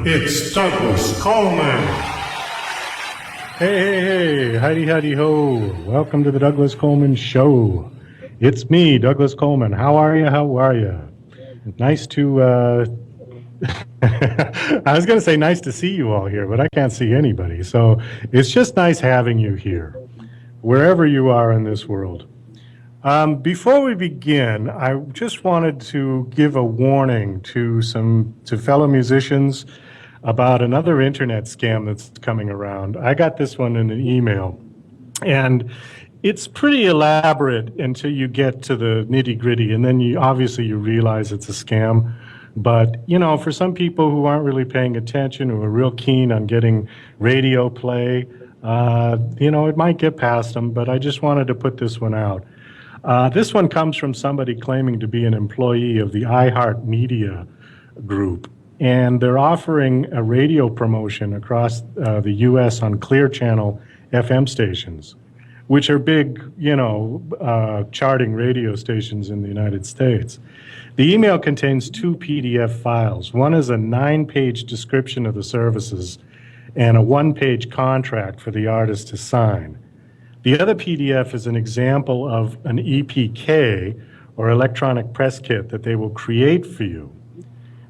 It's Douglas Coleman. Hey, howdy ho. Welcome to the Douglas Coleman Show. It's me, Douglas Coleman. How are you? Nice to, I was going to say nice to see you all here, but I can't see anybody. So it's just nice having you here, wherever you are in this world. Before we begin, I just wanted to give a warning to fellow musicians about another internet scam that's coming around. I got this one in an email, and it's pretty elaborate until you get to the nitty-gritty, and then you realize it's a scam. But, for some people who aren't really paying attention, who are real keen on getting radio play, it might get past them, but I just wanted to put this one out. This one comes from somebody claiming to be an employee of the iHeart Media Group, and they're offering a radio promotion across the U.S. on Clear Channel FM stations, which are big, charting radio stations in the United States. The email contains 2 PDF files. One is a 9-page description of the services and a 1-page contract for the artist to sign. The other PDF is an example of an EPK, or electronic press kit, that they will create for you.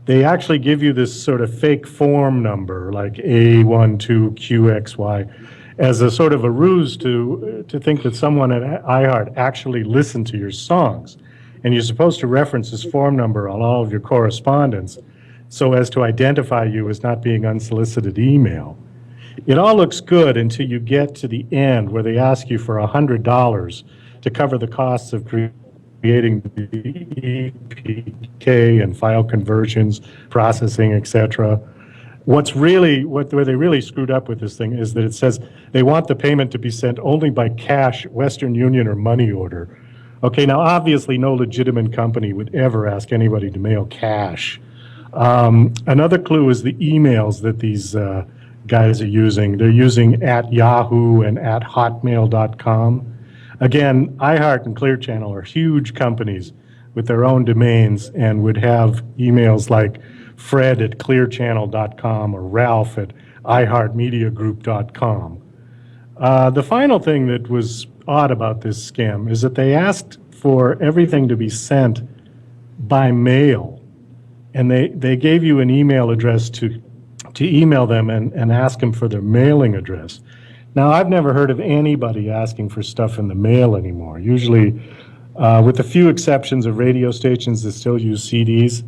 They actually give you this sort of fake form number, like A12QXY, as a sort of a ruse to think that someone at iHeart actually listened to your songs. And you're supposed to reference this form number on all of your correspondence so as to identify you as not being unsolicited email. It all looks good until you get to the end where they ask you for $100 to cover the costs of creating the EPK and file conversions, processing, etc. Where they really screwed up with this thing is that it says they want the payment to be sent only by cash, Western Union, or money order. Okay, now obviously no legitimate company would ever ask anybody to mail cash. Another clue is the emails that these guys are using. They're using at Yahoo and at hotmail.com. Again, iHeart and Clear Channel are huge companies with their own domains and would have emails like Fred at clearchannel.com or Ralph at iHeartMediaGroup.com. The final thing that was odd about this scam is that they asked for everything to be sent by mail, and they gave you an email address to email them and ask them for their mailing address. Now, I've never heard of anybody asking for stuff in the mail anymore. Usually, with a few exceptions of radio stations that still use CDs,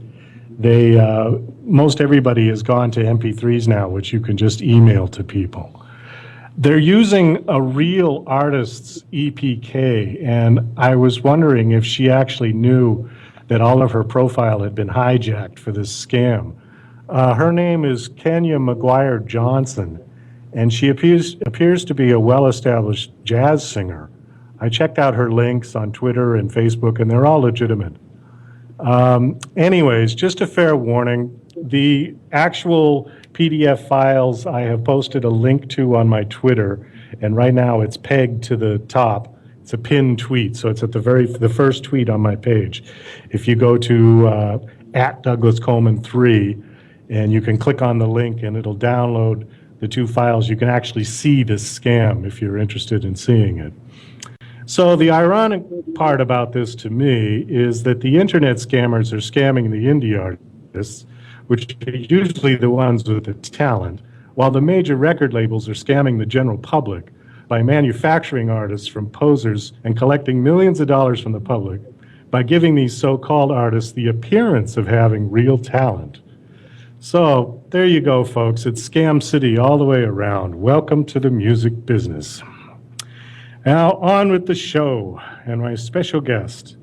most everybody has gone to MP3s now, which you can just email to people. They're using a real artist's EPK, and I was wondering if she actually knew that all of her profile had been hijacked for this scam. Her name is Kenya McGuire Johnson, and she appears to be a well-established jazz singer. I checked out her links on Twitter and Facebook, and they're all legitimate. Anyways, just a fair warning, the actual PDF files I have posted a link to on my Twitter, and right now it's pegged to the top. It's a pinned tweet, so it's at the first tweet on my page. If you go to at Douglas Coleman 3, and you can click on the link and it'll download the 2 files. You can actually see this scam if you're interested in seeing it. So the ironic part about this to me is that the internet scammers are scamming the indie artists, which are usually the ones with the talent, while the major record labels are scamming the general public by manufacturing artists from posers and collecting millions of dollars from the public by giving these so-called artists the appearance of having real talent. So there you go, folks. It's Scam City all the way around. Welcome to the music business. Now on with the show and my special guest.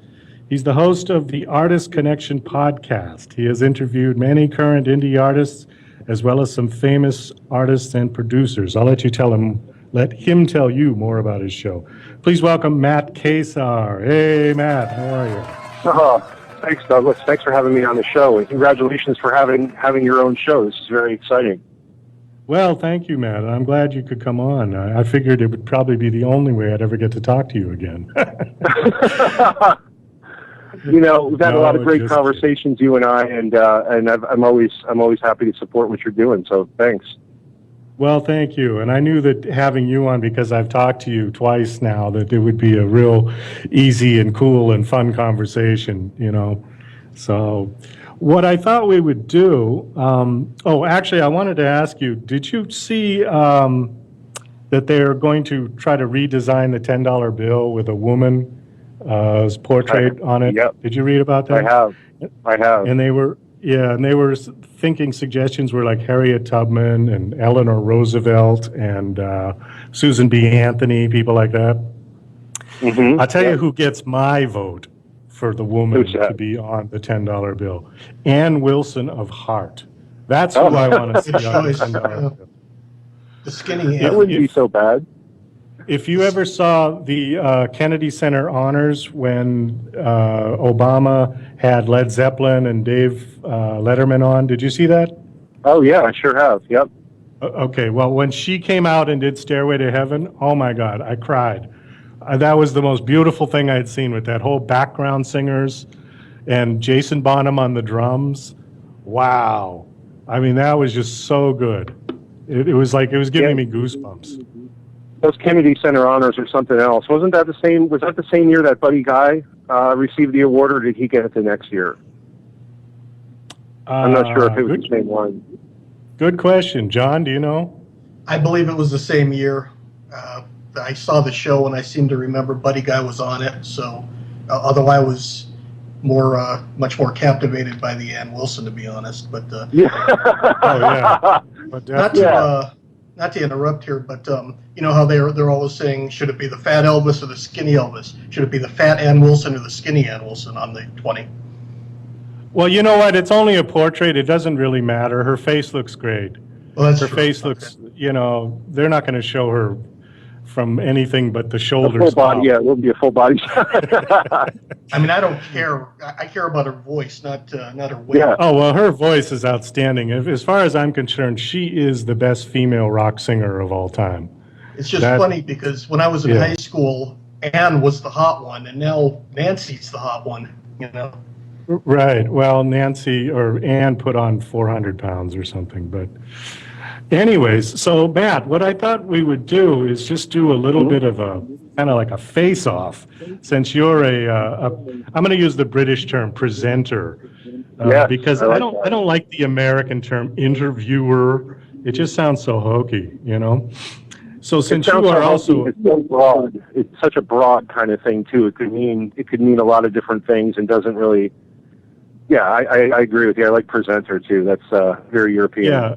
He's the host of the Artist Connection podcast. He has interviewed many current indie artists as well as some famous artists and producers. I'll let you tell him let him tell you more about his show. Please welcome Matt Kacar. Hey, Matt, how are you? Thanks, Douglas. Thanks for having me on the show, and congratulations for having your own show. This is very exciting. Well, thank you, Matt. I'm glad you could come on. I figured it would probably be the only way I'd ever get to talk to you again. We've had a lot of great conversations, you and I, and I'm always happy to support what you're doing. So thanks. Well, thank you. And I knew that having you on, because I've talked to you twice now, that it would be a real easy and cool and fun conversation, So what I thought we would do, actually, I wanted to ask you, did you see that they're going to try to redesign the $10 bill with a woman's portrait on it? Yep. Did you read about that? I have. And they were thinking suggestions were like Harriet Tubman and Eleanor Roosevelt and Susan B. Anthony, people like that. Mm-hmm. I'll tell you who gets my vote for the woman to be on the $10 bill. Ann Wilson of Heart. That's who I want to see on the $10 bill. The skinny. That wouldn't be so bad. If you ever saw the Kennedy Center honors when Obama had Led Zeppelin and Dave Letterman on, did you see that? Oh, yeah, I sure have. Yep. Okay, well, when she came out and did Stairway to Heaven, oh my God, I cried. That was the most beautiful thing I had seen, with that whole background singers and Jason Bonham on the drums. Wow. I mean, that was just so good. It was giving me goosebumps. Those Kennedy Center honors or something else. Was that the same year that Buddy Guy received the award, or did he get it the next year? I'm not sure if it was the same one. Good question. John, do you know? I believe it was the same year. I saw the show and I seem to remember Buddy Guy was on it. So, although I was much more captivated by the Ann Wilson, to be honest. But yeah. Oh yeah. But not to interrupt here, but you know how they're always saying, should it be the fat Elvis or the skinny Elvis? Should it be the fat Ann Wilson or the skinny Ann Wilson on the 20? Well, you know what? It's only a portrait. It doesn't really matter. Her face looks great. Well, that's her true. face looks, they're not going to show her from anything but the shoulders. Full body, yeah, it will be a full body. I mean, I don't care. I care about her voice, not her weight. Yeah. Oh, well, her voice is outstanding. As far as I'm concerned, she is the best female rock singer of all time. It's just funny because when I was in high school, Ann was the hot one, and now Nancy's the hot one, Right. Well, Nancy or Ann put on 400 pounds or something. But anyways, so Matt, what I thought we would do is just do a little bit of a kind of like a face-off, since you're I'm going to use the British term presenter, because I don't like the American term interviewer. It just sounds so hokey, So since you are also, it's so broad. It's such a broad kind of thing too. It could mean a lot of different things and doesn't really. Yeah, I agree with you. I like presenter too. That's very European. Yeah.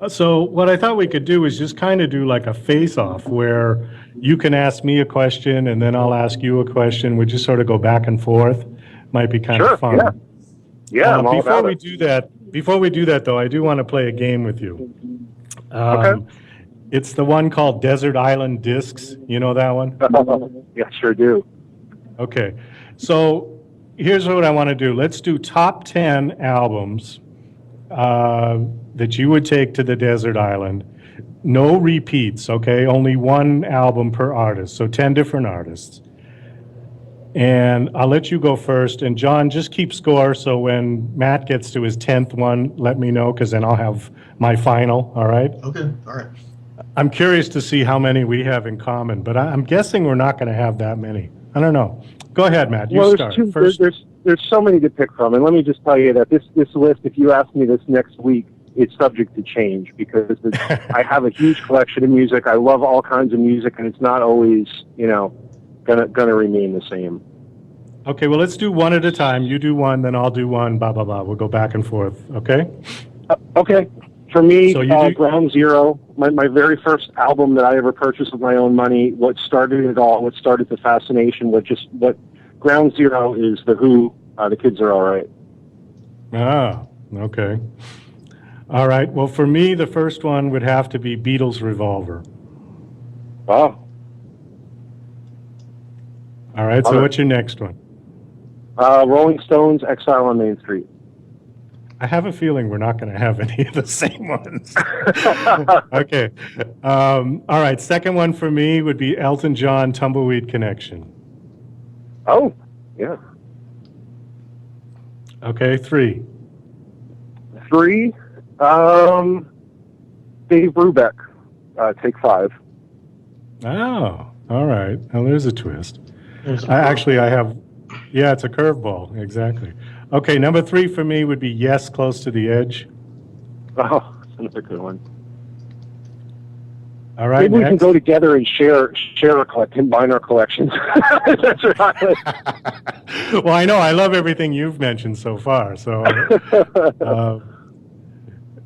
So what I thought we could do is just kind of do like a face-off where you can ask me a question and then I'll ask you a question. We just sort of go back and forth. Might be kind of fun. Yeah. Before we do that, though, I do want to play a game with you. Okay. It's the one called Desert Island Discs. You know that one? Yeah, sure do. Okay. So here's what I want to do. Let's do top 10 albums that you would take to the desert island. No repeats, okay? Only one album per artist, so 10 different artists. And I'll let you go first. And John, just keep score, so when Matt gets to his 10th one, let me know, because then I'll have my final, all right? Okay, all right. I'm curious to see how many we have in common, but I'm guessing we're not going to have that many. I don't know. Go ahead, Matt. You start. There's so many to pick from, and let me just tell you that this list, if you ask me this next week, it's subject to change because I have a huge collection of music. I love all kinds of music, and it's not always, gonna remain the same. Okay, well, let's do one at a time. You do one, then I'll do one. Blah blah blah. We'll go back and forth. Okay. Okay. For me, So Ground Zero, my very first album that I ever purchased with my own money. What started it all? What started the fascination? What Ground Zero is The Who. The Kids Are All Right. Ah, okay. All right. Well, for me, the first one would have to be Beatles' Revolver. Oh, All right, so what's your next one? Rolling Stones, Exile on Main Street. I have a feeling we're not going to have any of the same ones. Okay. All right, second one for me would be Elton John, Tumbleweed Connection. Oh, yeah. Okay, 3. 3, Dave Brubeck, Take 5. Oh, all right. Well, there's a twist. There's a I have, yeah, it's a curveball, exactly. Okay, number 3 for me would be Yes, Close to the Edge. Oh, that's another good one. All right, Maybe we can next. go together and share combine our collections. That's right. Well, I know I love everything you've mentioned so far. So,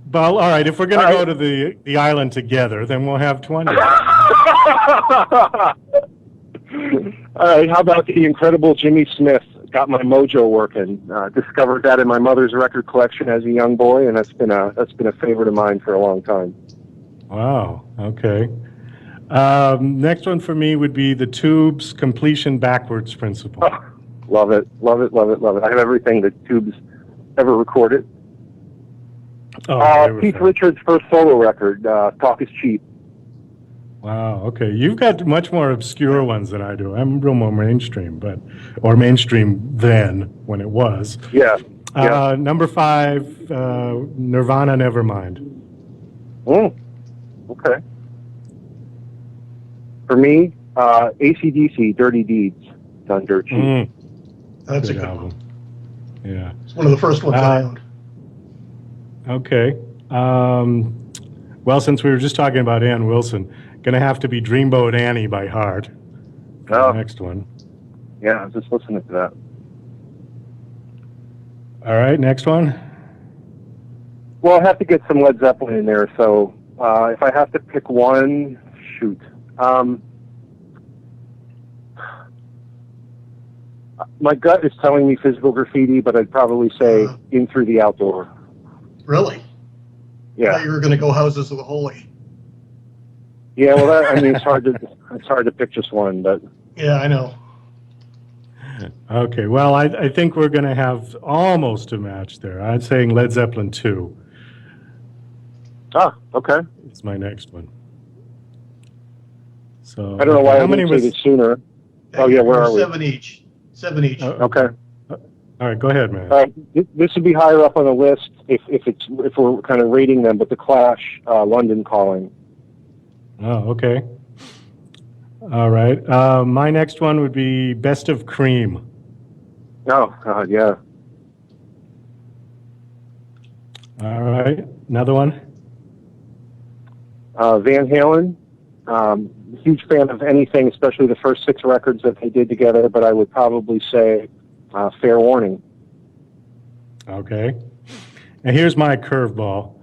but all right, if we're going to go to the island together, then we'll have 20. All right, how about the incredible Jimmy Smith? Got my mojo working. Discovered that in my mother's record collection as a young boy, and that's been a favorite of mine for a long time. Wow. Okay. Next one for me would be the Tubes Completion Backwards Principle. Oh, love it, love it, love it, love it. I have everything that Tubes ever recorded. Oh, they were Keith fun. Richards' first solo record, Talk is Cheap. Wow. Okay. You've got much more obscure ones than I do. I'm real more mainstream, or mainstream then when it was. Yeah. Yeah. Number 5, Nirvana, Nevermind. Okay. For me, AC/DC, Dirty Deeds, done dirt cheap. That's a Good good album. one. Yeah. It's one of the first ones I owned. Okay. Well, since we were just talking about Ann Wilson, gonna have to be Dreamboat Annie by Heart. Oh. The next one. Yeah, I was just listening to that. All right, next one. Well, I have to get some Led Zeppelin in there, so if I have to pick one, shoot. My gut is telling me Physical Graffiti, but I'd probably say In Through the Outdoor. Really? I Yeah. thought you were going to go Houses of the Holy. Yeah, well, I mean, it's hard to pick just one, but Yeah, I know. Okay, well, I think we're gonna have almost a match there. I'm saying Led Zeppelin 2 okay. is my next one. So I don't know why how I many didn't say was? this sooner. Oh, yeah, where are we? 7 each. 7 each. Okay. All right, go ahead, man. This would be higher up on the list if we're kind of rating them, but The Clash, London Calling. Oh, okay. All right. My next one would be Best of Cream. Oh, God, yeah. All right. Another one? Van Halen. Huge fan of anything, especially the first 6 records that they did together, but I would probably say Fair Warning. Okay. And here's my curveball.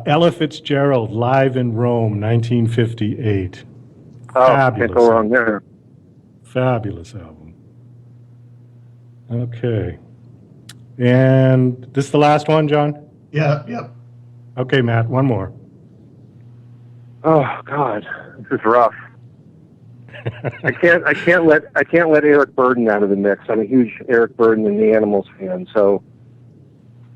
Ella Fitzgerald, Live in Rome, 1958. Oh, Fabulous. can't go wrong there. Fabulous album. Okay. And this is the last one, John? Yeah, yep. Okay, Matt, one more. Oh, God, this is rough. I can't let Eric Burden out of the mix. I'm a huge Eric Burden and the Animals fan, so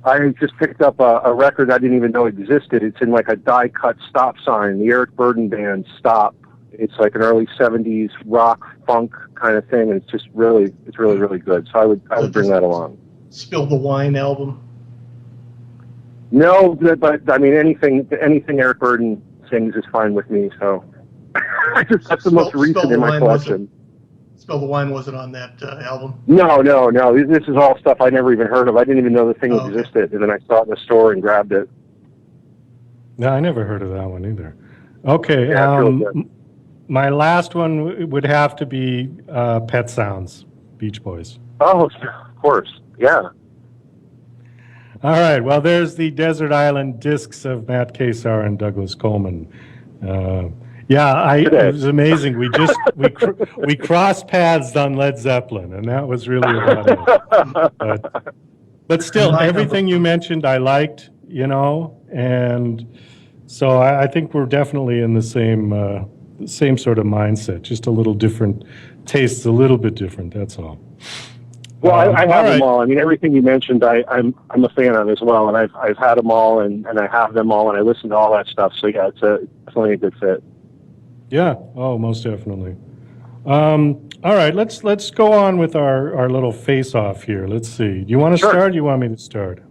I just picked up a record I didn't even know existed. It's in like a die-cut stop sign, the Eric Burden Band Stop. It's like an early 70s rock, funk kind of thing, and it's really good. So I would bring that along. Spill the Wine album. No, but I mean, anything Eric Burden sings is fine with me, so that's the most recent in my collection. Spill the Wine wasn't on that album? No. This is all stuff I never even heard of. I didn't even know the thing existed, and then I saw it in the store and grabbed it. No, I never heard of that one either. Okay, Yeah, it's really good. my last one would have to be Pet Sounds, Beach Boys. Oh, of course, yeah. All right, well, there's the Desert Island discs of Matt Kacar and Douglas Coleman. It was amazing. We crossed paths on Led Zeppelin, and that was really about it. But still, everything you mentioned I liked, and so I think we're definitely in the the same sort of mindset, just a little different, tastes a little bit different, that's all. Well, I have all them right. all. I mean, everything you mentioned, I'm a fan of as well, and I've had them all, and I have them all, and I listen to all that stuff. So yeah, it's definitely a good fit. Yeah, oh, most definitely. All right, let's go on with our little face-off here. Let's see. Do you want to Sure. start, or do you want me to start?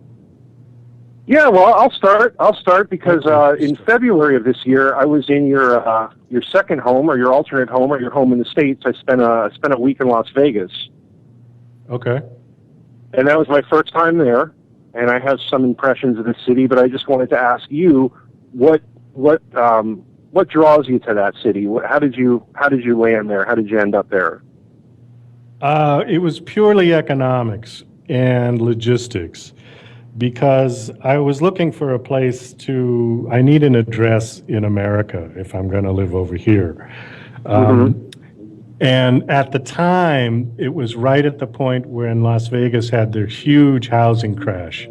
Yeah, well, I'll start because Okay, in start. February of this year, I was in your second home, or your alternate home, or your home in the States. I spent a week in Las Vegas. Okay. And that was my first time there, and I have some impressions of the city. But I just wanted to ask you, what draws you to that city? How did you land there? How did you end up there? It was purely economics and logistics because I was looking for a place I need an address in America if I'm going to live over here. And at the time, it was right at the point when Las Vegas had their huge housing crash,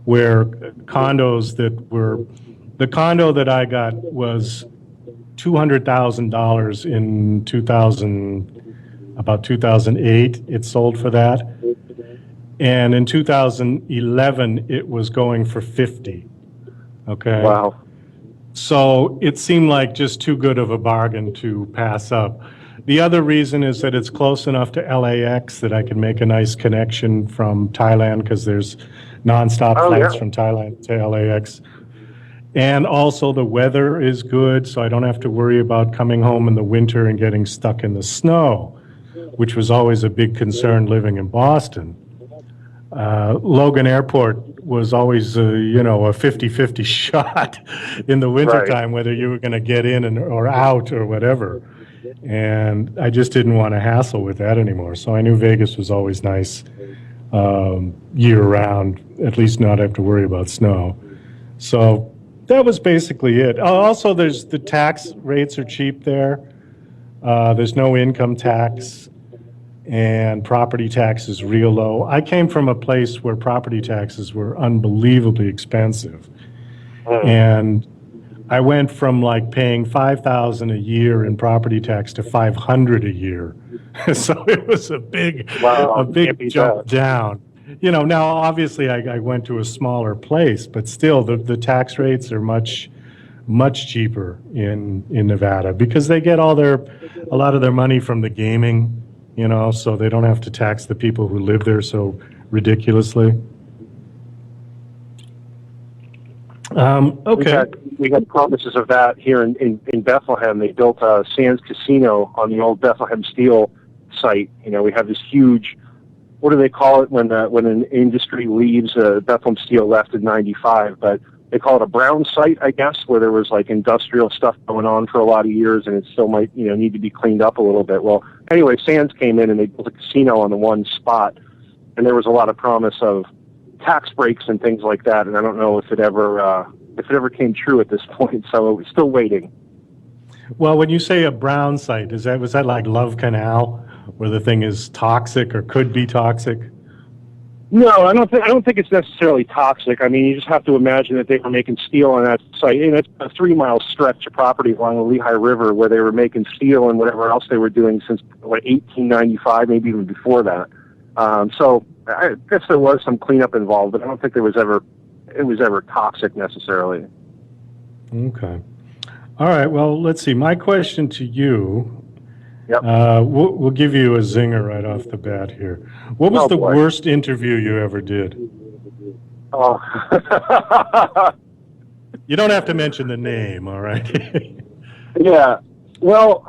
where the condo that I got was $200,000 in about 2008. It sold for that. And in 2011, it was going for 50. Okay. Wow. So it seemed like just too good of a bargain to pass up. The other reason is that it's close enough to LAX that I can make a nice connection from Thailand because there's nonstop flights from Thailand to LAX. And also the weather is good, so I don't have to worry about coming home in the winter and getting stuck in the snow, which was always a big concern living in Boston. Logan Airport was always, a 50-50 shot in the wintertime, whether you were going to get in or out or whatever. And I just didn't want to hassle with that anymore. So I knew Vegas was always nice year-round, at least not have to worry about snow. So that was basically it. Also, the tax rates are cheap there. There's no income tax. And property tax is real low. I came from a place where property taxes were unbelievably expensive. And I went from like paying $5,000 a year in property tax to $500 a year. So it was a big jump down. Now obviously I went to a smaller place, but still the tax rates are much cheaper in Nevada because they get a lot of their money from the gaming. So they don't have to tax the people who live there so ridiculously. Okay. We had promises of that here in Bethlehem. They built a Sands Casino on the old Bethlehem Steel site. We have this huge, what do they call it when an industry leaves? Bethlehem Steel left in '95, but they call it a brown site, I guess, where there was like industrial stuff going on for a lot of years, and it still might need to be cleaned up a little bit. Well, anyway, Sands came in and they built a casino on the one spot, and there was a lot of promise of tax breaks and things like that. And I don't know if it ever came true at this point. So we're still waiting. Well, when you say a brown site, was that like Love Canal, where the thing is toxic or could be toxic? No, I don't think it's necessarily toxic. I mean, you just have to imagine that they were making steel on that site. And it's a 3-mile stretch of property along the Lehigh River where they were making steel and whatever else they were doing since 1895, maybe even before that. So I guess there was some cleanup involved, but I don't think it was ever toxic necessarily. Okay. All right. Well, let's see. My question to you. Yep. We'll give you a zinger right off the bat here. What was the worst interview you ever did? Oh. You don't have to mention the name, all right? Yeah. Well,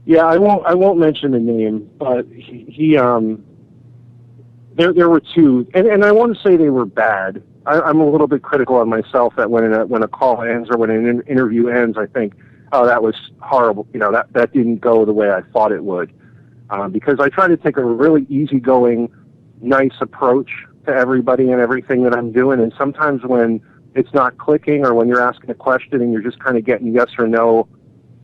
yeah, I won't mention the name, but there were two, and I want to say they were bad. I'm a little bit critical on myself that when a call ends or when an interview ends, I think, oh, that was horrible. That didn't go the way I thought it would. Because I try to take a really easygoing, nice approach to everybody and everything that I'm doing. And sometimes when it's not clicking or when you're asking a question and you're just kind of getting yes or no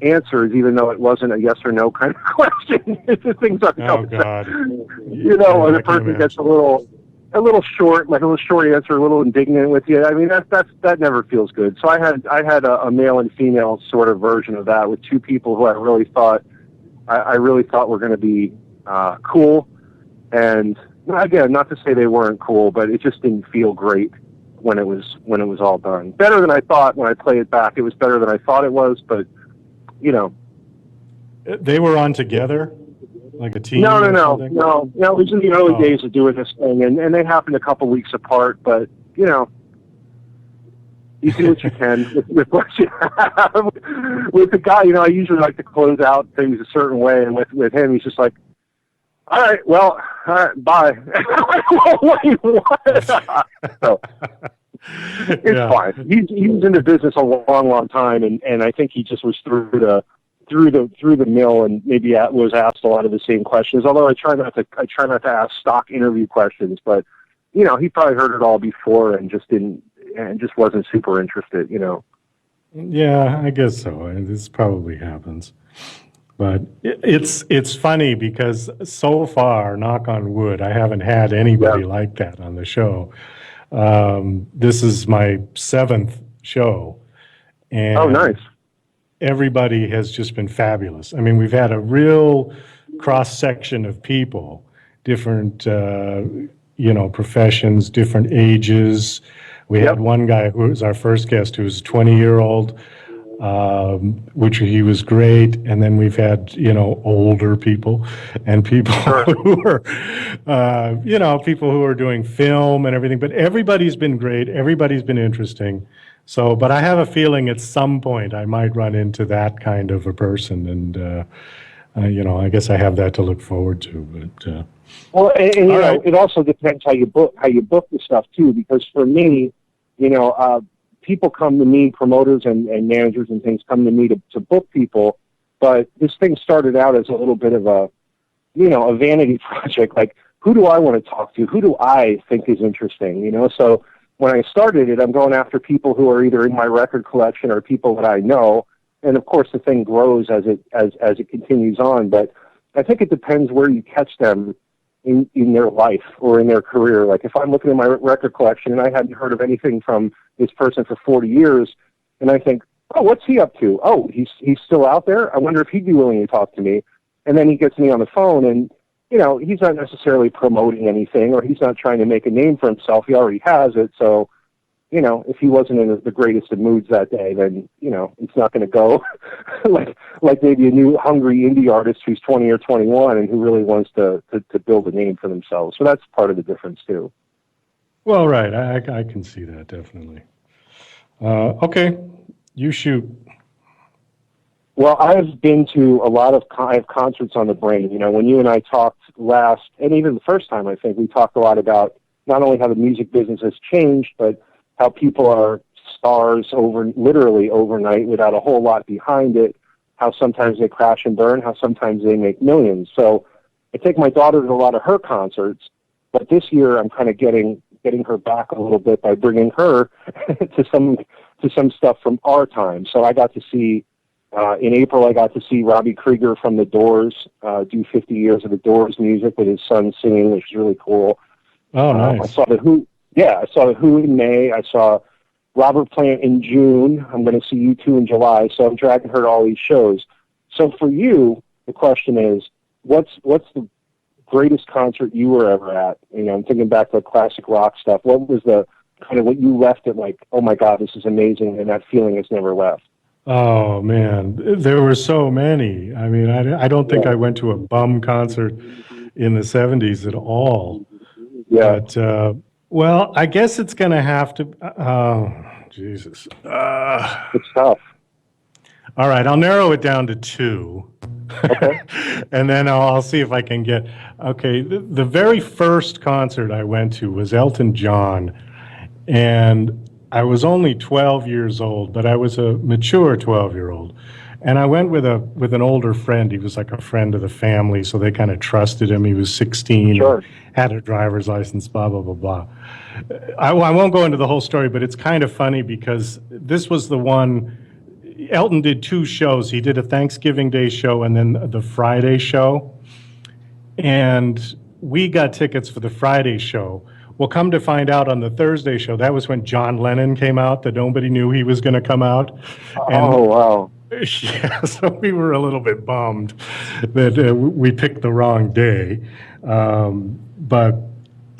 answers, even though it wasn't a yes or no kind of question, things are Oh, God. when the person gets a little a little short, like a little short answer, a little indignant with you. I mean, that never feels good. So I had a male and female sort of version of that with two people who I really thought were going to be cool. And again, not to say they weren't cool, but it just didn't feel great when it was all done. Better than I thought when I play it back. It was better than I thought it was, but you know. They were on together, like a team. No. It was in the early days of doing this thing, and they happened a couple weeks apart. But you know, you do what you can with what you have. With the guy, you know, I usually like to close out things a certain way, and with him, he's just like, all right, bye. What do you want? So, it's fine. He was in the business a long time, and I think he just was through the mill, and maybe was asked a lot of the same questions. Although I try not to ask stock interview questions, but you know, he probably heard it all before and just wasn't super interested. You know. Yeah, I guess so. This probably happens. But it's funny because so far, knock on wood, I haven't had anybody like that on the show. This is my 7th show. And oh, nice. Everybody has just been fabulous. I mean, we've had a real cross-section of people, different, professions, different ages. We had one guy who was our first guest who was a 20-year-old. Which he was great, and then we've had older people and people who are people who are doing film and everything. But everybody's been great. Everybody's been interesting. So, but I have a feeling at some point I might run into that kind of a person, and I guess I have that to look forward to. But well, and it also depends how you book the stuff too. Because for me, people come to me, promoters and managers and things come to me to book people, but this thing started out as a little bit of a vanity project. Like, who do I want to talk to? Who do I think is interesting? So when I started it, I'm going after people who are either in my record collection or people that I know. And of course the thing grows as it continues on. But I think it depends where you catch them in their life or in their career. Like if I'm looking at my record collection and I hadn't heard of anything from this person for 40 years, and I think, oh, what's he up to? Oh, he's still out there? I wonder if he'd be willing to talk to me. And then he gets me on the phone, and he's not necessarily promoting anything, or he's not trying to make a name for himself. He already has it. So, if he wasn't in the greatest of moods that day, then, it's not going to go like maybe a new hungry indie artist who's 20 or 21 and who really wants to build a name for themselves. So that's part of the difference too. Well, right. I can see that, definitely. Okay, you shoot. Well, I've been to a lot of I have concerts on the brain. When you and I talked last, and even the first time, I think we talked a lot about not only how the music business has changed, but how people are stars literally overnight without a whole lot behind it, how sometimes they crash and burn, how sometimes they make millions. So I take my daughter to a lot of her concerts, but this year I'm kind of getting her back a little bit by bringing her to some stuff from our time. So I got to see, in April, I got to see Robbie Krieger from The Doors do 50 years of The Doors music with his son singing, which is really cool. Oh, nice. I saw The Who. Yeah, I saw The Who in May. I saw Robert Plant in June. I'm going to see U2 in July. So I'm dragging her to all these shows. So for you, the question is, what's the greatest concert you were ever at? I'm thinking back to the classic rock stuff. What was the kind of what you left at like, oh my God, this is amazing, and that feeling has never left? Oh man, there were so many. I mean, I don't think I went to a bum concert in the 70s at all. Yeah. But well, I guess it's going to have to. Oh, Jesus. It's tough. All right, I'll narrow it down to 2. Okay. And then I'll see if I can get. Okay, the very first concert I went to was Elton John, and I was only 12 years old, but I was a mature 12-year-old. And I went with an older friend. He was like a friend of the family, so they kind of trusted him. He was 16, Sure. had a driver's license, blah, blah, blah, blah. I won't go into the whole story, but it's kind of funny because this was the one. Elton did 2 shows. He did a Thanksgiving Day show and then the Friday show. And we got tickets for the Friday show. Well, come to find out on the Thursday show, that was when John Lennon came out, that nobody knew he was going to come out. Oh, wow. Yeah, so we were a little bit bummed that we picked the wrong day.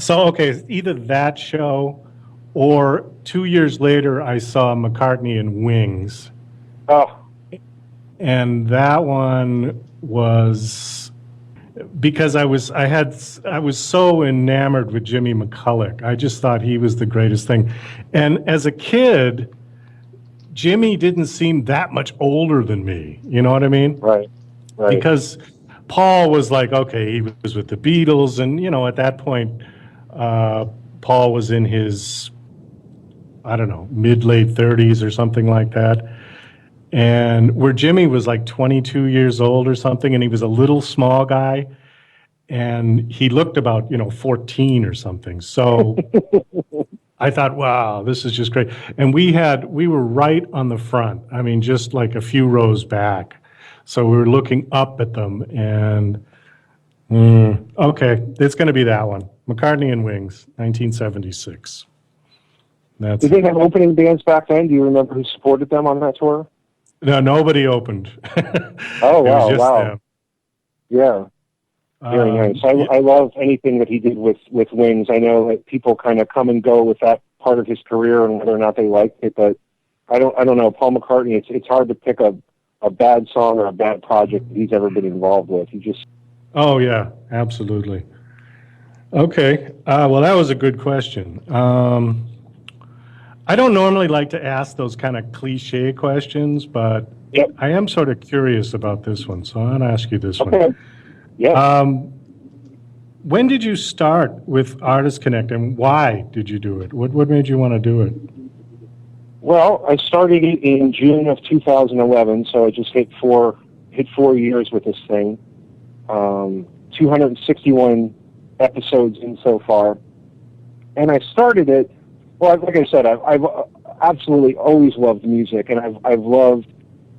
Okay, either that show or 2 years later, I saw McCartney and Wings. Oh, And that one was because I was so enamored with Jimmy McCulloch. I just thought he was the greatest thing. And as a kid, Jimmy didn't seem that much older than me. You know what I mean? right. Because Paul was like, okay, he was with the Beatles, and at that point, Paul was in his, I don't know, mid-late 30s or something like that. And where Jimmy was like 22 years old or something, and he was a little small guy, and he looked about 14 or something. So I thought, wow, this is just great. And we were right on the front. I mean, just like a few rows back. So we were looking up at them, and okay, it's going to be that one. McCartney and Wings, 1976. That's Did they have opening bands back then? Do you remember who supported them on that tour? No, nobody opened. Oh, It was wow, just wow. them. Yeah, very nice. I love anything that he did with Wings. I know that people kind of come and go with that part of his career and whether or not they liked it, but I don't know. Paul McCartney, it's hard to pick a bad song or a bad project that he's ever been involved with. He just... Oh, yeah, absolutely. Okay, well, that was a good question. I don't normally like to ask those kind of cliche questions, but Yep. I am sort of curious about this one, so I'm going to ask you this Okay. one. Yeah. When did you start with Artist Connect, and why did you do it? What made you want to do it? Well, I started it in June of 2011, so I just hit 4 years with this thing. 261 episodes in so far. And I started it, well, like I said, I've absolutely always loved music, and I've loved,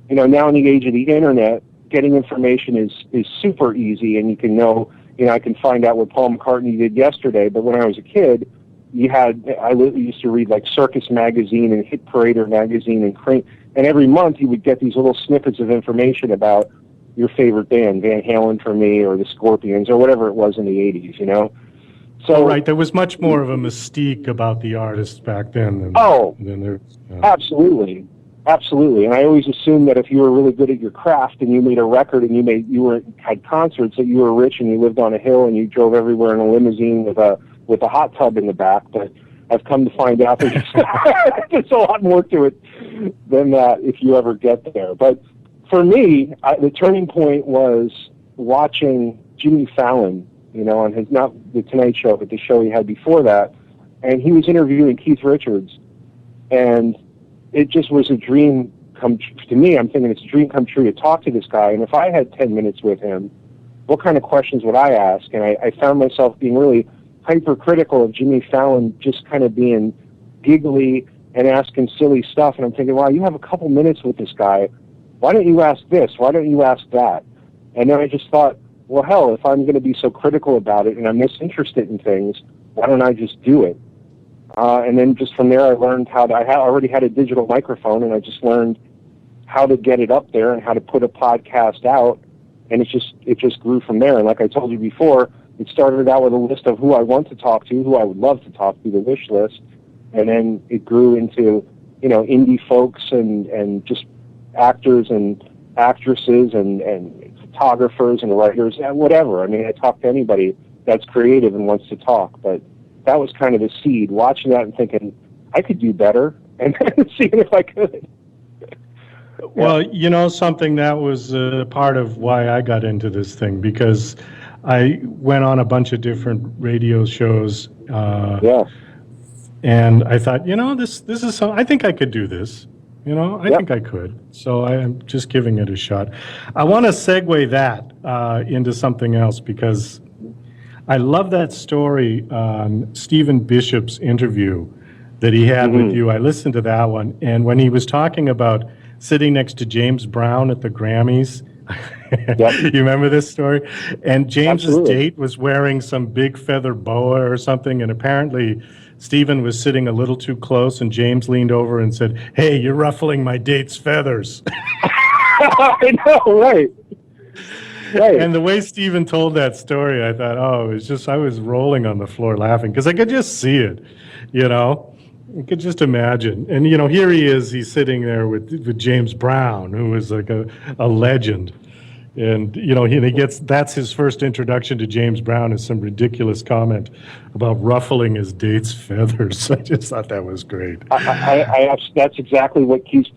now in the age of the internet, getting information is super easy, and you can I can find out what Paul McCartney did yesterday. But when I was a kid, I used to read like Circus Magazine and Hit Parader Magazine and every month you would get these little snippets of information about your favorite band, Van Halen for me, or the Scorpions, or whatever it was in the 80s, So Right, there was much more of a mystique about the artists back then than there. Absolutely. Absolutely. And I always assumed that if you were really good at your craft and you made a record and you had concerts, that you were rich and you lived on a hill and you drove everywhere in a limousine with a hot tub in the back. But I've come to find out that there's a lot more to it than that if you ever get there. But for me, the turning point was watching Jimmy Fallon, on his, not the Tonight Show, but the show he had before that. And he was interviewing Keith Richards. And it just was a dream come to me. I'm thinking it's a dream come true to talk to this guy. And if I had 10 minutes with him, what kind of questions would I ask? And I found myself being really hypercritical of Jimmy Fallon, just kind of being giggly and asking silly stuff. And I'm thinking, wow, you have a couple minutes with this guy. Why don't you ask this? Why don't you ask that? And then I just thought, well, hell, if I'm going to be so critical about it and I'm disinterested in things, why don't I just do it? And then just from there, I learned I already had a digital microphone, and I just learned how to get it up there and how to put a podcast out. And it just grew from there. And like I told you before, it started out with a list of who I want to talk to, who I would love to talk to, the wish list. And then it grew into, indie folks and just actors and actresses and photographers and writers and whatever. I mean, I talk to anybody that's creative and wants to talk, but that was kind of the seed, watching that and thinking, I could do better, and seeing if I could. Well, something that was part of why I got into this thing, because I went on a bunch of different radio shows. And I thought, this is something, I think I could do this. I think I could. So I am just giving it a shot. I want to segue that into something else, because I love that story on Stephen Bishop's interview that he had with you. I listened to that one. And when he was talking about sitting next to James Brown at the Grammys, Yep. You remember this story? And James's Absolutely. date was wearing some big feather boa or something, and apparently Stephen was sitting a little too close, and James leaned over and said, "Hey, you're ruffling my date's feathers." I know, right. Right. And the way Stephen told that story, I thought, oh, it was just, I was rolling on the floor laughing because I could just see it, you know? You could just imagine. And, you know, here he is, he's sitting there with James Brown, who is like a legend. And, you know, he gets, that's his first introduction to James Brown is some ridiculous comment about ruffling his date's feathers. I just thought that was great. That's exactly what keeps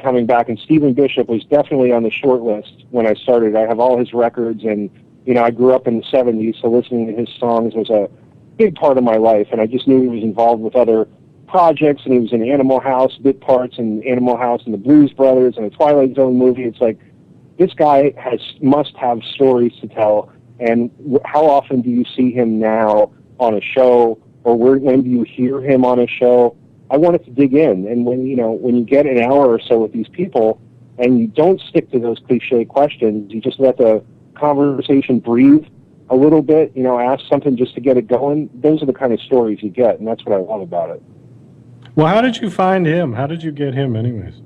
coming back. And Stephen Bishop was definitely on the short list when I started. I have all his records, and, you know, I grew up in the 70s, so listening to his songs was a big part of my life. And I just knew he was involved with other projects, and he was in Animal House, bit parts in Animal House and the Blues Brothers and a Twilight Zone movie. It's like, this guy must have stories to tell. And how often do you see him now on a show, or when do you hear him on a show? I wanted to dig in, and when you get an hour or so with these people, and you don't stick to those cliche questions, you just let the conversation breathe a little bit. You know, ask something just to get it going. Those are the kind of stories you get, and that's what I love about it. Well, how did you find him? How did you get him, anyways?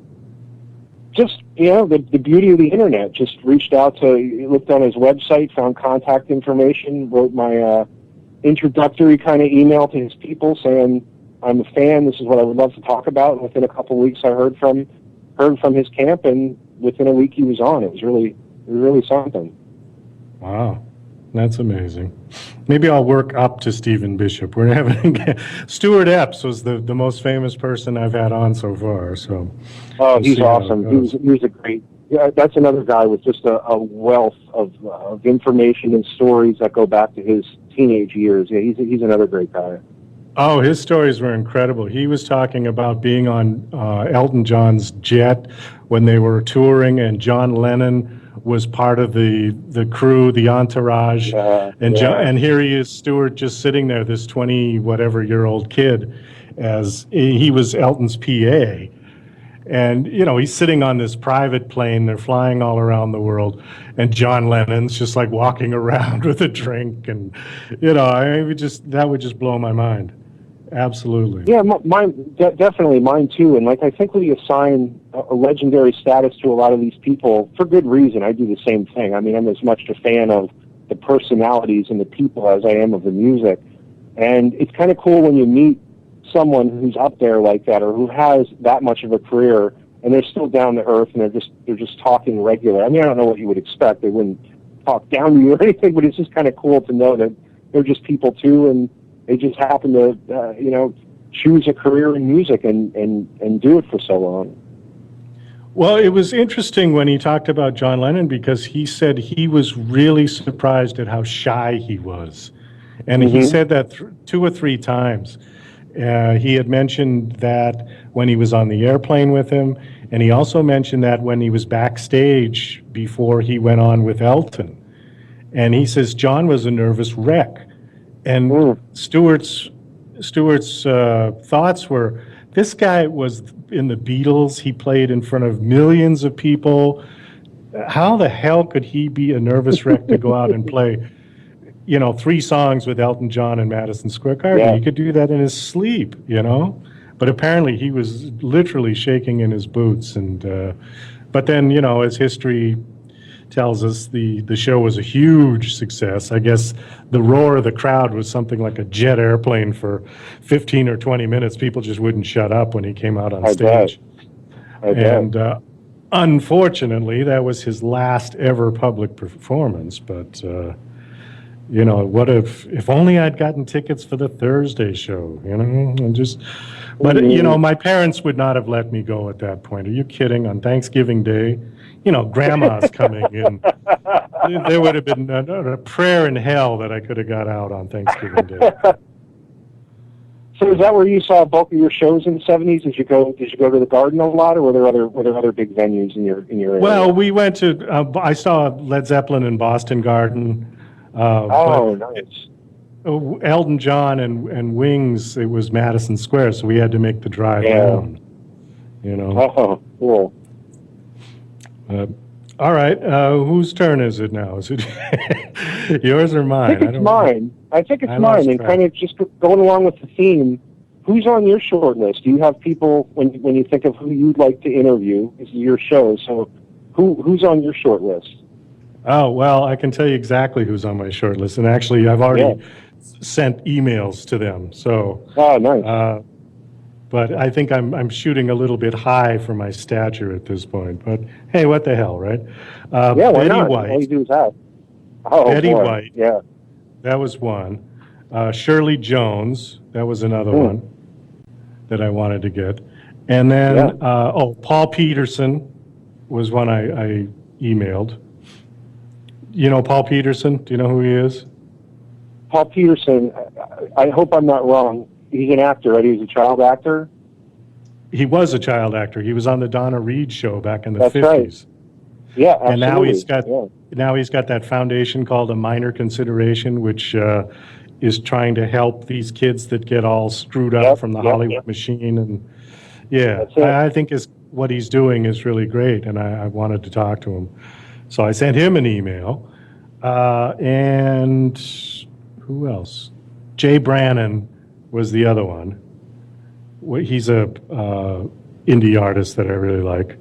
Just, you know, the beauty of the internet. Just reached out looked on his website, found contact information, wrote my introductory kind of email to his people saying, I'm a fan, this is what I would love to talk about. And within a couple of weeks, I heard from his camp, and within a week he was on. It was really something. Wow. That's amazing. Maybe I'll work up to Stephen Bishop. We're having Stuart Epps was the most famous person I've had on so far. So, oh, he's awesome. He was a great. Yeah, that's another guy with just a wealth of information and stories that go back to his teenage years. Yeah, he's another great guy. Oh, his stories were incredible. He was talking about being on Elton John's jet when they were touring, and John Lennon was part of the crew, the entourage, and here he is, Stuart, just sitting there, this 20-whatever-year-old kid, as he was Elton's PA. And, you know, he's sitting on this private plane, they're flying all around the world, and John Lennon's just like walking around with a drink, and, you know, that would just blow my mind. Absolutely. Yeah, definitely mine too. And like, I think we assign a legendary status to a lot of these people for good reason. I do the same thing. I mean, I'm as much a fan of the personalities and the people as I am of the music. And it's kind of cool when you meet someone who's up there like that, or who has that much of a career, and they're still down to earth, and they're just talking regular. I mean, I don't know what you would expect. They wouldn't talk down to you or anything, but it's just kind of cool to know that they're just people too, and they just happen to, choose a career in music and do it for so long. Well, it was interesting when he talked about John Lennon, because he said he was really surprised at how shy he was. And he said that 2 or 3 times. He had mentioned that when he was on the airplane with him, and he also mentioned that when he was backstage before he went on with Elton. And he says John was a nervous wreck. And Stuart's thoughts were, this guy was in the Beatles. He played in front of millions of people. How the hell could he be a nervous wreck to go out and play, 3 songs with Elton John in Madison Square Garden? Yeah. He could do that in his sleep, But apparently he was literally shaking in his boots. And but then, as history tells us, the show was a huge success. I guess the roar of the crowd was something like a jet airplane for 15 or 20 minutes. People just wouldn't shut up when he came out on stage. I bet. Unfortunately, that was his last ever public performance. But, what if only I'd gotten tickets for the Thursday show, But, my parents would not have let me go at that point. Are you kidding? On Thanksgiving Day? Grandma's coming in. There would have been a prayer in hell that I could have got out on Thanksgiving Day. So is that where you saw a bulk of your shows in the 70s? Did you go to the Garden a lot, or were there other big venues in your area? Well, we went to. I saw Led Zeppelin in Boston Garden. Nice. Elton John and Wings, it was Madison Square, so we had to make the drive down. Oh, cool. All right. Whose turn is it now? Is it yours or I mine? think it's mine. I think it's mine. And kind of just going along with the theme, who's on your short list? Do you have people, when you think of who you'd like to interview, this is your show, so who's on your short list? Oh, well, I can tell you exactly who's on my short list. And actually, I've already sent emails to them. So, Oh, nice. but I think I'm shooting a little bit high for my stature at this point. But hey, what the hell, right? Yeah, why Betty not? White. All you do is that. Oh, Betty boy. White. Yeah. That was one. Shirley Jones. That was another one that I wanted to get. And then, Paul Peterson was one I emailed. You know Paul Peterson? Do you know who he is? Paul Peterson, I hope I'm not wrong. He's an actor, right? He was a child actor? He was a child actor. He was on the Donna Reed show back in the That's 50s. Right. Yeah, absolutely. And now he's got that foundation called A Minor Consideration, which is trying to help these kids that get all screwed up from the Hollywood machine. And I think what he's doing is really great, and I wanted to talk to him. So I sent him an email. And who else? Jay Brannon was the other one. He's a indie artist that I really like.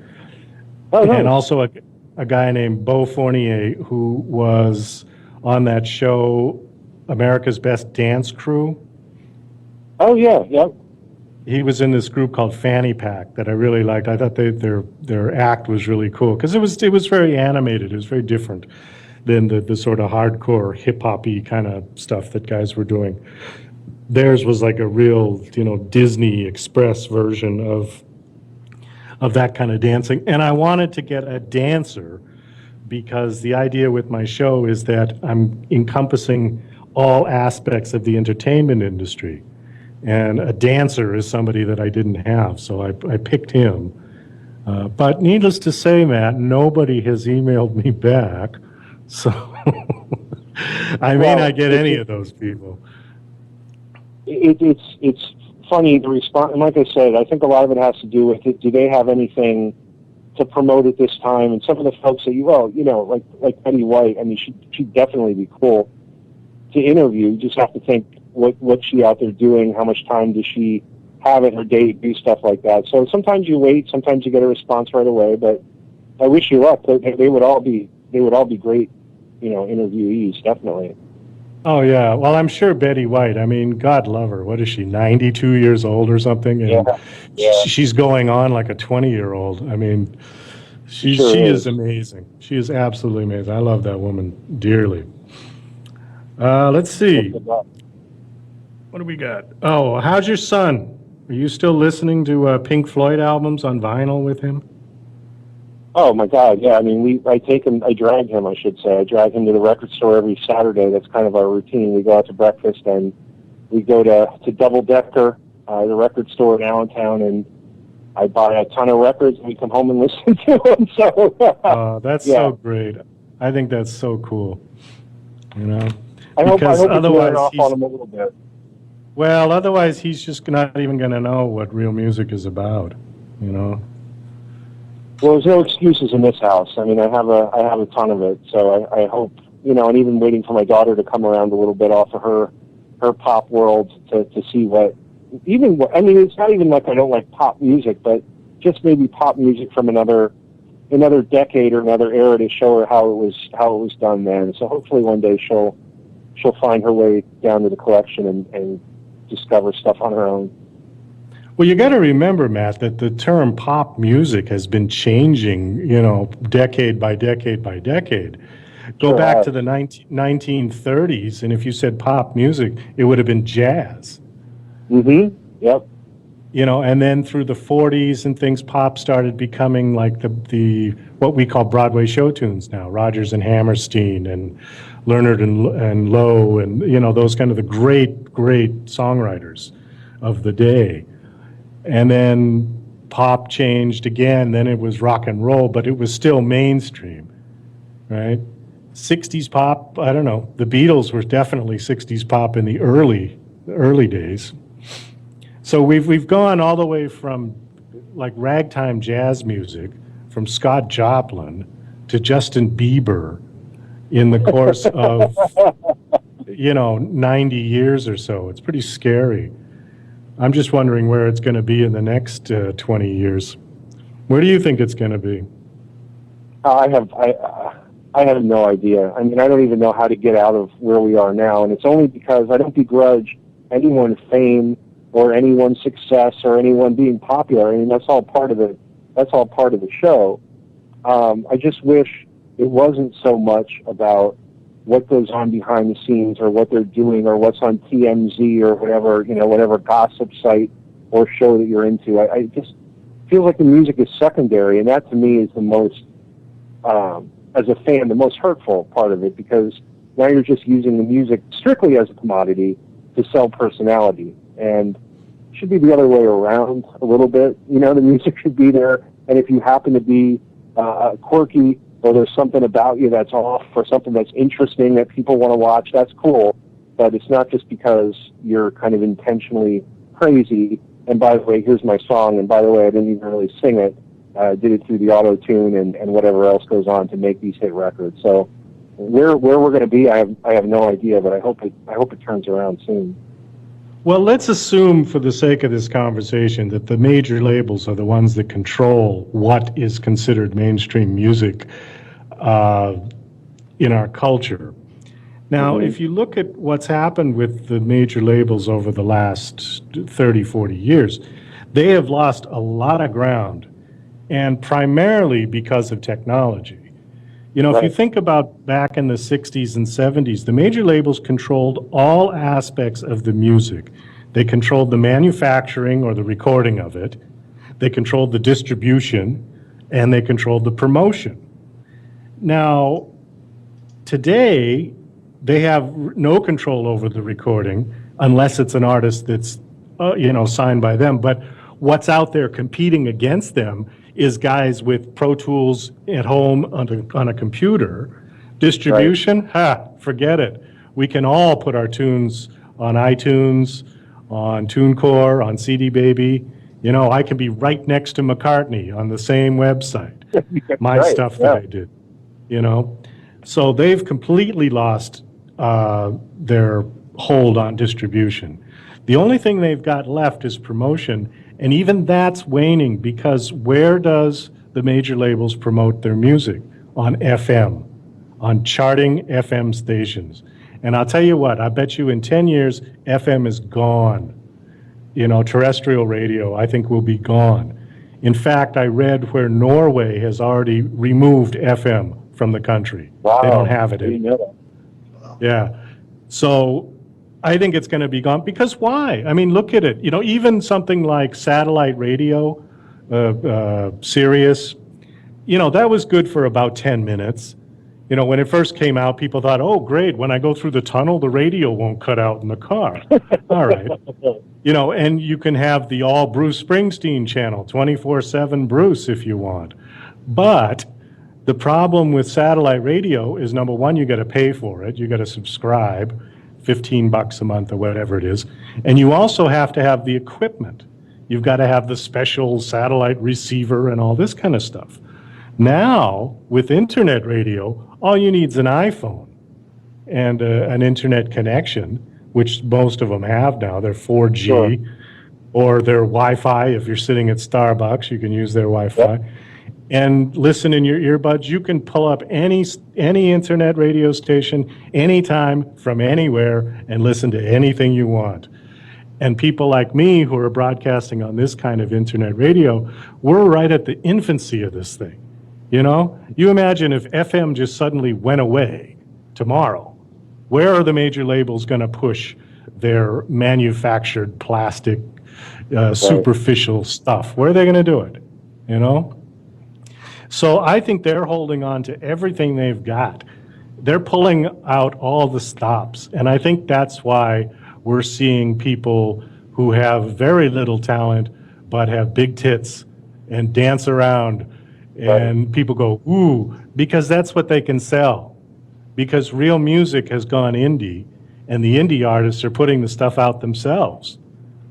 Oh, nice. And also a guy named Beau Fournier, who was on that show, America's Best Dance Crew. Oh, yeah, yep. He was in this group called Fanny Pack that I really liked. I thought their act was really cool because it was very animated. It was very different than the sort of hardcore hip-hop-y kind of stuff that guys were doing. Theirs was like a real, Disney Express version of that kind of dancing. And I wanted to get a dancer because the idea with my show is that I'm encompassing all aspects of the entertainment industry. And a dancer is somebody that I didn't have, so I picked him. But needless to say, Matt, nobody has emailed me back, so I may not get any of those people. It's funny to respond, and like I said, I think a lot of it has to do with it. Do they have anything to promote at this time? And some of the folks that like Betty White, I mean, she'd definitely be cool to interview. You just have to think what's she out there doing? How much time does she have at her day to do stuff like that? So sometimes you wait, sometimes you get a response right away. But I wish you luck. They would all be great, interviewees, definitely. Oh yeah, well I'm sure Betty White. I mean, God love her. What is she? 92 years old or something? And she's going on like a 20-year-old. I mean, she is amazing. She is absolutely amazing. I love that woman dearly. Let's see. What do we got? Oh, how's your son? Are you still listening to Pink Floyd albums on vinyl with him? Oh my God, yeah. I mean, I drag him to the record store every Saturday. That's kind of our routine. We go out to breakfast and we go to Double Decker, the record store in Allentown, and I buy a ton of records and we come home and listen to them. So that's so great. I think that's so cool. I hope it's wearing off on him a little bit. Well, otherwise he's just not even going to know what real music is about, Well, there's no excuses in this house. I mean, I have a ton of it, so I hope, and even waiting for my daughter to come around a little bit off of her pop world to see it's not even like I don't like pop music, but just maybe pop music from another decade or another era to show her how it was done then. So hopefully one day she'll find her way down to the collection and discover stuff on her own. Well, you got to remember, Matt, that the term pop music has been changing, decade by decade by decade. Go back to the 1930s, and if you said pop music, it would have been jazz. Mm-hmm. Yep. And then through the 40s and things, pop started becoming like the what we call Broadway show tunes now, Rodgers and Hammerstein and Leonard and Lowe and, those kind of the great songwriters of the day. And then pop changed again, then it was rock and roll, but it was still mainstream, right? 60s pop, I don't know. The Beatles were definitely 60s pop in the early days. So we've gone all the way from like ragtime jazz music, from Scott Joplin to Justin Bieber in the course of, 90 years or so. It's pretty scary. I'm just wondering where it's going to be in the next 20 years. Where do you think it's going to be? I have no idea. I mean, I don't even know how to get out of where we are now, and it's only because I don't begrudge anyone's fame or anyone's success or anyone being popular. I mean, that's all part of the show. I just wish it wasn't so much about what goes on behind the scenes or what they're doing or what's on TMZ or whatever gossip site or show that you're into. I just feel like the music is secondary, and that to me is the most, as a fan, the most hurtful part of it, because now you're just using the music strictly as a commodity to sell personality. And it should be the other way around a little bit. The music should be there, and if you happen to be quirky, or there's something about you that's off, or something that's interesting that people want to watch, that's cool. But it's not just because you're kind of intentionally crazy. And by the way, here's my song. And by the way, I didn't even really sing it. I did it through the auto-tune and whatever else goes on to make these hit records. So where we're going to be, I have no idea. But I hope it turns around soon. Well, let's assume, for the sake of this conversation, that the major labels are the ones that control what is considered mainstream music in our culture. Now, if you look at what's happened with the major labels over the last 30, 40 years, they have lost a lot of ground, and primarily because of technology. If you think about back in the 60s and 70s, the major labels controlled all aspects of the music. They controlled the manufacturing or the recording of it. They controlled the distribution, and they controlled the promotion. Now, today, they have no control over the recording unless it's an artist that's, signed by them. But what's out there competing against them is guys with Pro Tools at home on a computer. Distribution, forget it. We can all put our tunes on iTunes, on TuneCore, on CD Baby. I can be right next to McCartney on the same website. My stuff that I did, So they've completely lost their hold on distribution. The only thing they've got left is promotion, and even that's waning, because where does the major labels promote their music? On FM, on charting FM stations. And I'll tell you what, I bet you in 10 years, FM is gone. Terrestrial radio, I think, will be gone. In fact, I read where Norway has already removed FM from the country. Wow. They don't have it I didn't know that. Yeah. So I think it's going to be gone. Because why? I mean, look at it. Even something like satellite radio, Sirius, that was good for about 10 minutes. When it first came out, people thought, oh, great, when I go through the tunnel, the radio won't cut out in the car. All right. And you can have the all Bruce Springsteen channel, 24/7 Bruce if you want. But the problem with satellite radio is, number one, you got to pay for it. You got to subscribe, $15 a month or whatever it is. And you also have to have the equipment. You've got to have the special satellite receiver and all this kind of stuff. Now, with internet radio, all you need is an iPhone and an internet connection, which most of them have now. They're 4G, sure. Or they're Wi-Fi. If you're sitting at Starbucks, you can use their Wi-Fi. Yep. And listen in your earbuds. You can pull up any internet radio station anytime from anywhere and listen to anything you want. And people like me who are broadcasting on this kind of internet radio, we're right at the infancy of this thing. You imagine if FM just suddenly went away tomorrow, where are the major labels going to push their manufactured plastic, superficial stuff? Where are they going to do it? So I think they're holding on to everything they've got. They're pulling out all the stops. And I think that's why we're seeing people who have very little talent but have big tits and dance around. And people go, ooh, because that's what they can sell. Because real music has gone indie, and the indie artists are putting the stuff out themselves.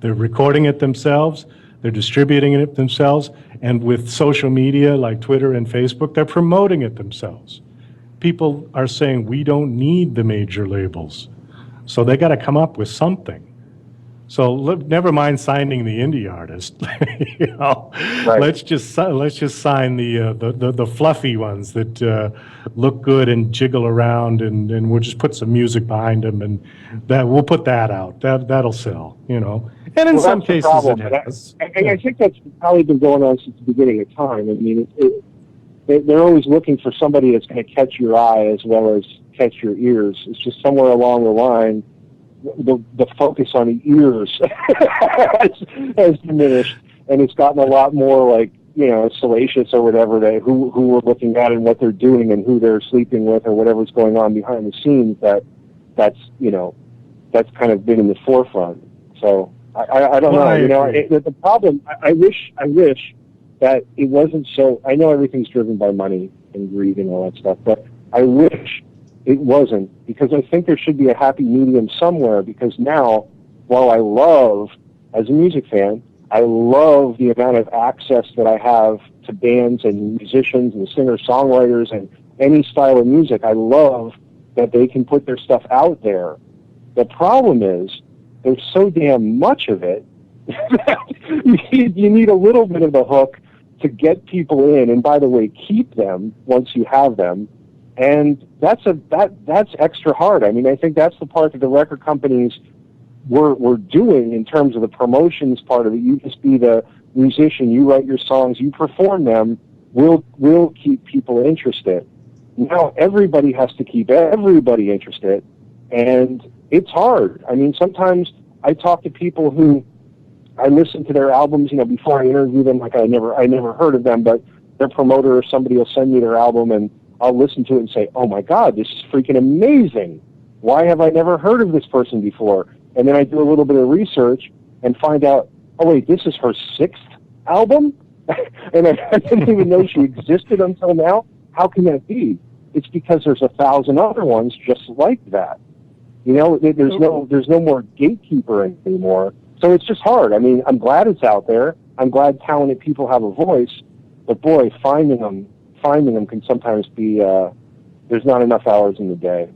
They're recording it themselves, they're distributing it themselves, And with social media like Twitter and Facebook, they're promoting it themselves. People are saying we don't need the major labels. So they got to come up with something. So never mind signing the indie artist. Right. Let's just sign the fluffy ones that look good and jiggle around, and we'll just put some music behind them, and we'll put that out. That'll sell, And in some cases problem. it has. I think that's probably been going on since the beginning of time. I mean, they're always looking for somebody that's going to catch your eye as well as catch your ears. It's just somewhere along the line, the focus on the ears has diminished, and it's gotten a lot more like, salacious or whatever, who we're looking at and what they're doing and who they're sleeping with or whatever's going on behind the scenes. That's kind of been in the forefront. So I don't know. The problem, I wish that it wasn't so. I know everything's driven by money and greed and all that stuff, but I wish it wasn't, because I think there should be a happy medium somewhere. Because now, while I love, as a music fan, I love the amount of access that I have to bands and musicians and singer-songwriters and any style of music. I love that they can put their stuff out there. The problem is there's so damn much of it that you need a little bit of the hook to get people in, and by the way, keep them once you have them. And that's extra hard. I mean, I think that's the part that the record companies were doing in terms of the promotions part of it. You just be the musician, you write your songs, you perform them, we'll keep people interested. Now everybody has to keep everybody interested, and it's hard. I mean, sometimes I talk to people who I listen to their albums, before I interview them, like I never heard of them, but their promoter or somebody will send me their album, and I'll listen to it and say, oh my God, this is freaking amazing. Why have I never heard of this person before? And then I do a little bit of research and find out, oh wait, this is her 6th album? And I didn't even know she existed until now. How can that be? It's because there's 1,000 other ones just like that. There's no more gatekeeper anymore. So it's just hard. I mean, I'm glad it's out there. I'm glad talented people have a voice, but boy, finding them can sometimes be, there's not enough hours in the day.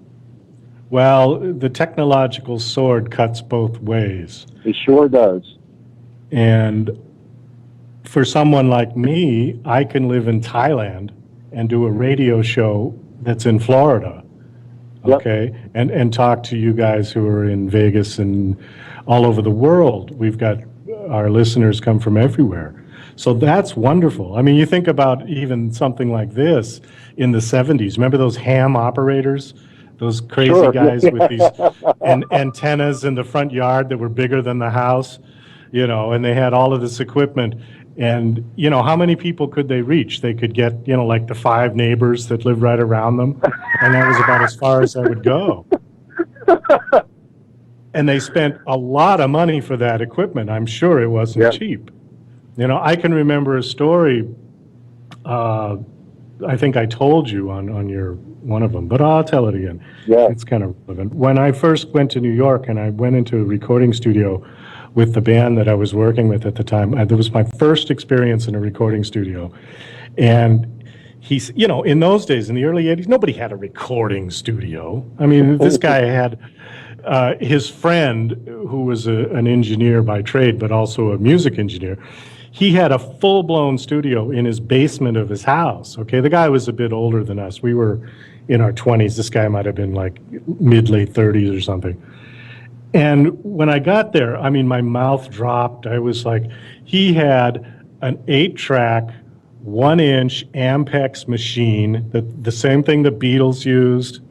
Well, the technological sword cuts both ways. It sure does. And for someone like me, I can live in Thailand and do a radio show that's in Florida, okay? Yep. And talk to you guys who are in Vegas and all over the world. We've got our listeners come from everywhere. So that's wonderful. I mean, you think about even something like this in the 70s. Remember those ham operators? Those crazy guys with these antennas in the front yard that were bigger than the house, and they had all of this equipment. And, how many people could they reach? They could get, like the 5 neighbors that lived right around them. And that was about as far as I would go. And they spent a lot of money for that equipment. I'm sure it wasn't cheap. I can remember a story, I think I told you on your one of them, but I'll tell it again. Yeah. It's kind of relevant. When I first went to New York and I went into a recording studio with the band that I was working with at the time, that was my first experience in a recording studio. And he's, in those days, in the early 80s, nobody had a recording studio. I mean, this guy had his friend, who was an engineer by trade, but also a music engineer. He had a full-blown studio in his basement of his house, okay? The guy was a bit older than us. We were in our 20s. This guy might have been like mid-late 30s or something. And when I got there, I mean, my mouth dropped. I was like, he had an 8-track, 1-inch Ampex machine, the same thing the Beatles used,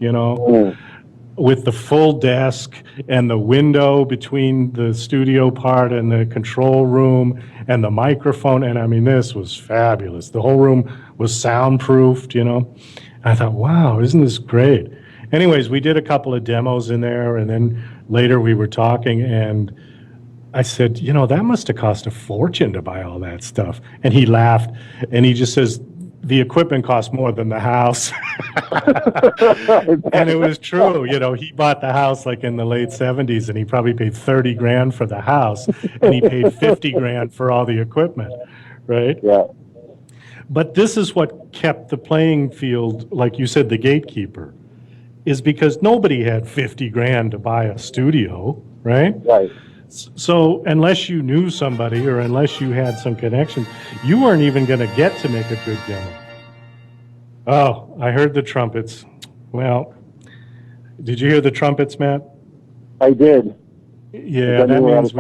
with the full desk and the window between the studio part and the control room and the microphone. And I mean, this was fabulous. The whole room was soundproofed, I thought, wow, isn't this great? Anyways, we did a couple of demos in there, and then later we were talking, and I said, that must have cost a fortune to buy all that stuff. And he laughed, and he just says, the equipment cost more than the house. And it was true. He bought the house like in the late 70s, and he probably paid $30,000 for the house, and he paid $50,000 for all the equipment, right? Yeah. But this is what kept the playing field, like you said, the gatekeeper, is because nobody had 50 grand to buy a studio, right? Right. So unless you knew somebody or unless you had some connection, you weren't even going to get to make a good demo. Oh, I heard the trumpets. Well, did you hear the trumpets, Matt? I did. Yeah, that means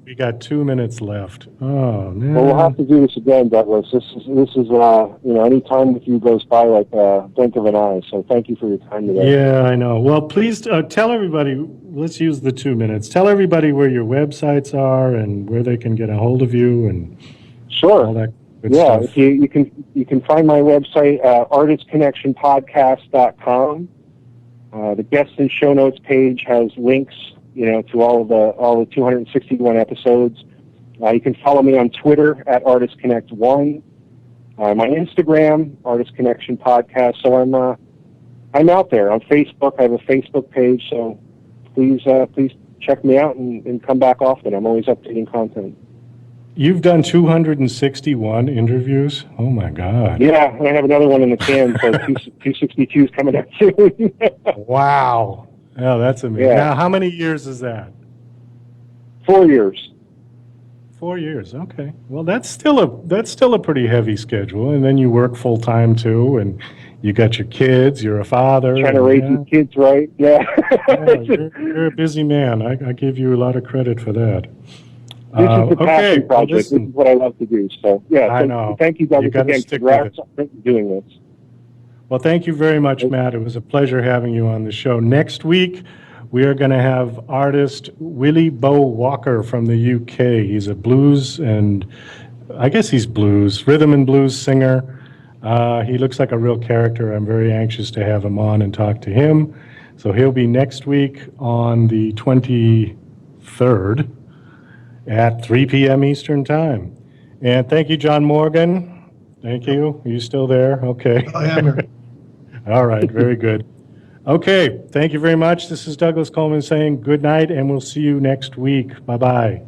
we got 2 minutes left. Oh, man. Well, we'll have to do this again, Douglas. This is any time with you goes by like a blink of an eye. So thank you for your time today. Yeah, I know. Well, please tell everybody, let's use the 2 minutes. Tell everybody where your websites are and where they can get a hold of you and Sure. all that good Yeah, stuff. if you can find my website, artistconnectionpodcast.com. The guest and show notes page has links, to all the 261 episodes. You can follow me on Twitter at ArtistConnect1. My Instagram, Artist Connection Podcast. So I'm out there on Facebook. I have a Facebook page. So please check me out and come back often. I'm always updating content. You've done 261 interviews? Oh, my God. Yeah, and I have another one in the can, so 262 is coming up soon. Wow. Oh, that's amazing. Yeah. Now, how many years is that? 4 years. 4 years. Okay. Well, that's still a pretty heavy schedule, and then you work full time too, and you got your kids. You're a father. Trying to raise these kids right. Yeah. Yeah, you're a busy man. I give you a lot of credit for that. This is the passion well, project. This listen, is what I love to do. So, yeah. I know. Thank you, Douglas, gotta again. stick with Congrats on doing this. Well, thank you very much, Matt. It was a pleasure having you on the show. Next week, we are going to have artist Willie Bo Walker from the UK. He's a blues and I guess he's blues, rhythm and blues singer. He looks like a real character. I'm very anxious to have him on and talk to him. So he'll be next week on the 23rd at 3 p.m. Eastern Time. And thank you, John Morgan. Thank you. Are you still there? Okay. I am here. All right, very good. Okay, thank you very much. This is Douglas Coleman saying good night, and we'll see you next week. Bye-bye.